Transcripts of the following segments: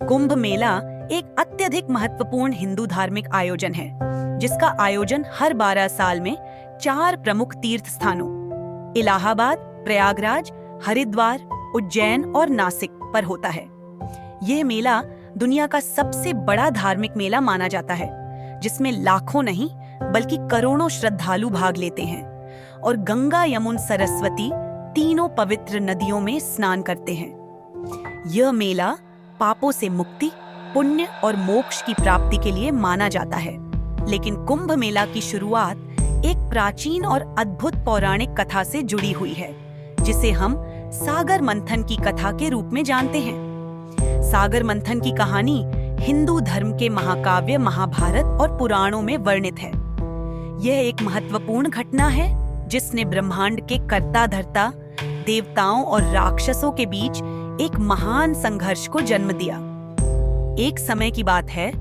कुंभ मेला एक अत्यधिक महत्वपूर्ण हिंदू धार्मिक आयोजन है, जिसका आयोजन हर 12 साल में 4 प्रमुख तीर्थ स्थानों इलाहाबाद, प्रयागराज, हरिद्वार, उज्जैन और नासिक पर होता है। यह मेला दुनिया का सबसे बड़ा धार्मिक मेला माना जाता है, जिसमें लाखों नहीं बल्कि करोड़ों श्रद्धालु भाग लेते हैं और गंगा, यमुना, सरस्वती तीनों पवित्र नदियों में स्नान करते हैं। यह मेला पापों से मुक्ति, पुण्य और मोक्ष की प्राप्ति के लिए माना जाता है। लेकिन कुंभ मेला की शुरुआत एक प्राचीन और अद्भुत पौराणिक कथा से जुड़ी हुई है, जिसे हम सागर मंथन की कथा के रूप में जानते हैं। सागर मंथन की कहानी हिंदू धर्म के महाकाव्य महाभारत और पुराणों में वर्णित है। यह एक महत्वपूर्ण घटना है जिसने ब्रह्मांड के कर्ता धर्ता, देवताओं और राक्षसों के बीच एक महान संघर्ष को जन्म दिया। एक समय की बात है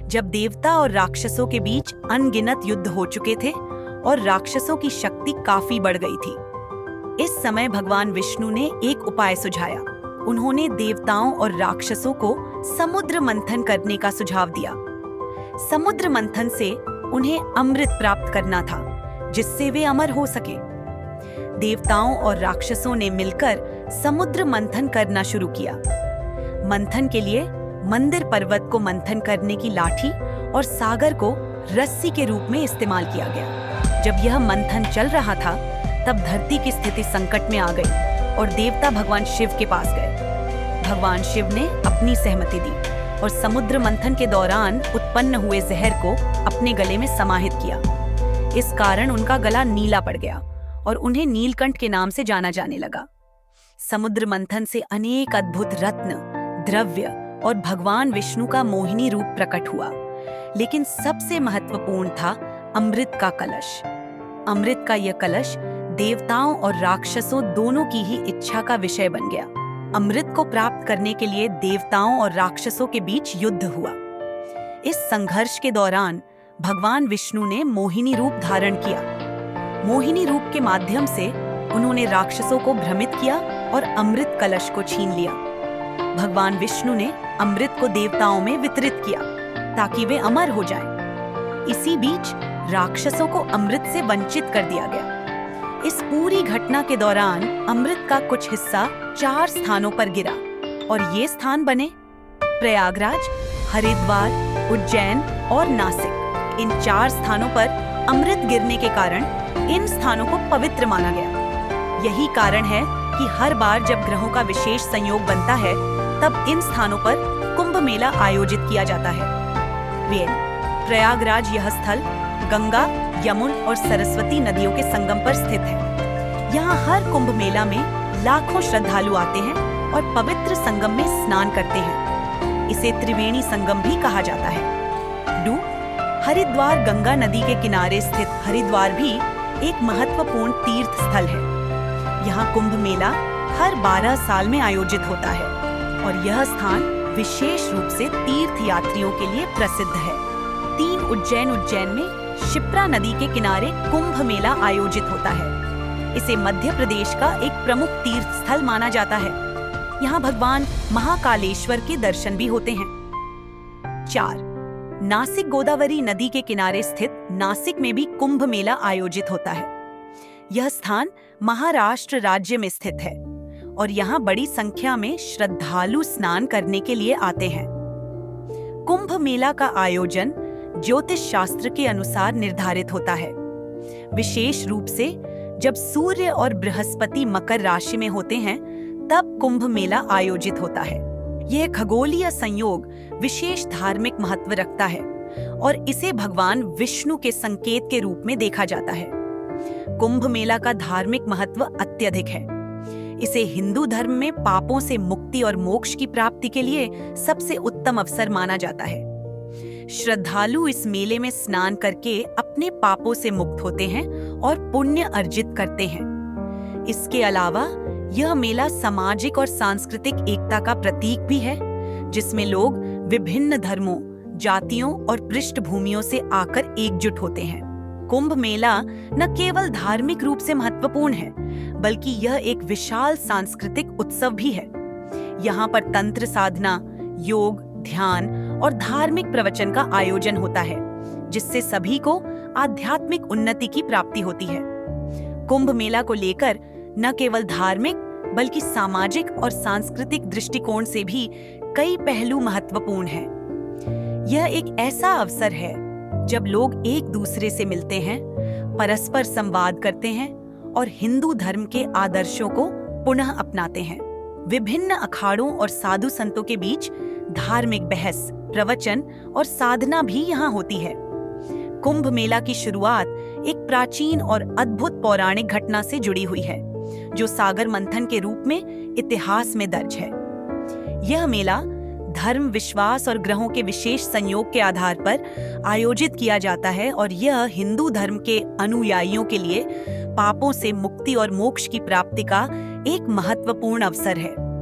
जब देवता और राक्षसों के बीच अनगिनत युद्ध हो चुके थे और राक्षसों की शक्ति काफी बढ़ गई थी। इस समय भगवान विष्णु ने एक उपाय सुझाया। उन्होंने देवताओं और राक्षसों को समुद्र मंथन करने का सुझाव दिया। समुद्र मंथन से उन्हें अमृत प्राप्त करना था, जिससे वे अमर हो सके। देवताओं और राक्षसों ने मिलकर समुद्र मंथन करना शुरू किया। मंथन के लिए मंदिर पर्वत को मंथन करने की लाठी और सागर को रस्सी के रूप में इस्तेमाल किया गया। जब यह मंथन चल रहा था, तब धरती की स्थिति संकट में आ गई और देवता भगवान शिव के पास गए। भगवान शिव ने अपनी सहमति दी और समुद्र मंथन के दौरान उत्पन्न हुए जहर को अपने गले में समाहित किया। इस कारण उनका गला नीला पड़ गया और उन्हें नीलकंठ के नाम से जाना जाने लगा। समुद्र मंथन से अनेक अद्भुत रत्न, द्रव्य और भगवान विष्णु का मोहिनी रूप प्रकट हुआ। लेकिन सबसे महत्वपूर्ण था अमृत का कलश। अमृत का यह कलश देवताओं और राक्षसों दोनों की ही इच्छा का विषय बन गया। अमृत को प्राप्त करने के लिए देवताओं और राक्षसों के बीच युद्ध हुआ। इस संघर्ष के दौरान भगवान विष्णु ने मोहिनी रूप धारण किया। मोहिनी रूप के माध्यम से उन्होंने राक्षसों को भ्रमित किया और अमृत कलश को छीन लिया। भगवान विष्णु ने अमृत को देवताओं में वितरित किया ताकि वे अमर हो जाएं। इसी बीच राक्षसों को अमृत से वंचित कर दिया गया। इस पूरी घटना के दौरान अमृत का कुछ हिस्सा 4 स्थानों पर गिरा और ये स्थान बने प्रयागराज, हरिद्वार, उज्जैन और नासिक। इन 4 स्थानों पर अमृत गिरने के कारण इन स्थानों को पवित्र माना गया। यही कारण है कि हर बार जब ग्रहों का विशेष संयोग बनता है, तब इन स्थानों पर कुंभ मेला आयोजित किया जाता है। प्रयागराज यह स्थल गंगा, यमुना और सरस्वती नदियों के संगम पर स्थित है। यहाँ हर कुंभ मेला में लाखों श्रद्धालु आते हैं और पवित्र संगम में स्नान करते हैं। इसे त्रिवेणी संगम भी कहा जाता है। हरिद्वार गंगा नदी के किनारे स्थित हरिद्वार भी एक महत्वपूर्ण तीर्थ स्थल है। यहाँ कुंभ मेला हर 12 साल में आयोजित होता है और यह स्थान विशेष रूप से तीर्थ यात्रियों के लिए प्रसिद्ध है। उज्जैन में शिप्रा नदी के किनारे कुंभ मेला आयोजित होता है। इसे मध्य प्रदेश का एक प्रमुख तीर्थ स्थल माना जाता है। यहाँ भगवान महाकालेश्वर के दर्शन भी होते हैं। 4 नासिक गोदावरी नदी के किनारे स्थित नासिक में भी कुंभ मेला आयोजित होता है। यह स्थान महाराष्ट्र राज्य में स्थित है और यहाँ बड़ी संख्या में श्रद्धालु स्नान करने के लिए आते हैं। कुंभ मेला का आयोजन ज्योतिष शास्त्र के अनुसार निर्धारित होता है। विशेष रूप से जब सूर्य और बृहस्पति मकर राशि में होते हैं, तब कुंभ मेला आयोजित होता है। यह खगोलीय संयोग विशेष धार्मिक महत्व रखता है और इसे भगवान विष्णु के संकेत के रूप में देखा जाता है। कुंभ मेला का धार्मिक महत्व अत्यधिक है। इसे हिंदू धर्म में पापों से मुक्ति और मोक्ष की प्राप्ति के लिए सबसे उत्तम अवसर माना जाता है। श्रद्धालु इस मेले में स्नान करके अपने पापों से मुक्त होते हैं और पुण्य अर्जित करते हैं। इसके अलावा यह मेला सामाजिक और सांस्कृतिक एकता का प्रतीक भी है, जिसमें लोग विभिन्न धर्मों, जातियों और पृष्ठभूमियों से आकर एकजुट होते हैं। कुंभ मेला न केवल धार्मिक रूप से महत्वपूर्ण है, बल्कि यह एक विशाल सांस्कृतिक उत्सव भी है। यहाँ पर तंत्र साधना, योग, ध्यान और धार्मिक प्रवचन का आयोजन होता है, जिससे सभी को आध्यात्मिक उन्नति की प्राप्ति होती है। कुंभ मेला को लेकर न केवल धार्मिक बल्कि सामाजिक और सांस्कृतिक दृष्टिकोण से भी कई पहलू महत्वपूर्ण हैं। यह एक ऐसा अवसर है जब लोग एक दूसरे से मिलते हैं, परस्पर संवाद करते हैं और हिंदू धर्म के आदर्शों को पुनः अपनाते हैं। विभिन्न अखाड़ों और साधु संतों के बीच धार्मिक बहस, प्रवचन और साधना भी यहाँ होती है। कुंभ मेला की शुरुआत एक प्राचीन और अद्भुत पौराणिक घटना से जुड़ी हुई है, जो सागर मंथन के रूप में इतिहास में दर्ज है। यह मेला धर्म, विश्वास और ग्रहों के विशेष संयोग के आधार पर आयोजित किया जाता है और यह हिंदू धर्म के अनुयायियों के लिए पापों से मुक्ति और मोक्ष की प्राप्ति का एक महत्वपूर्ण अवसर है।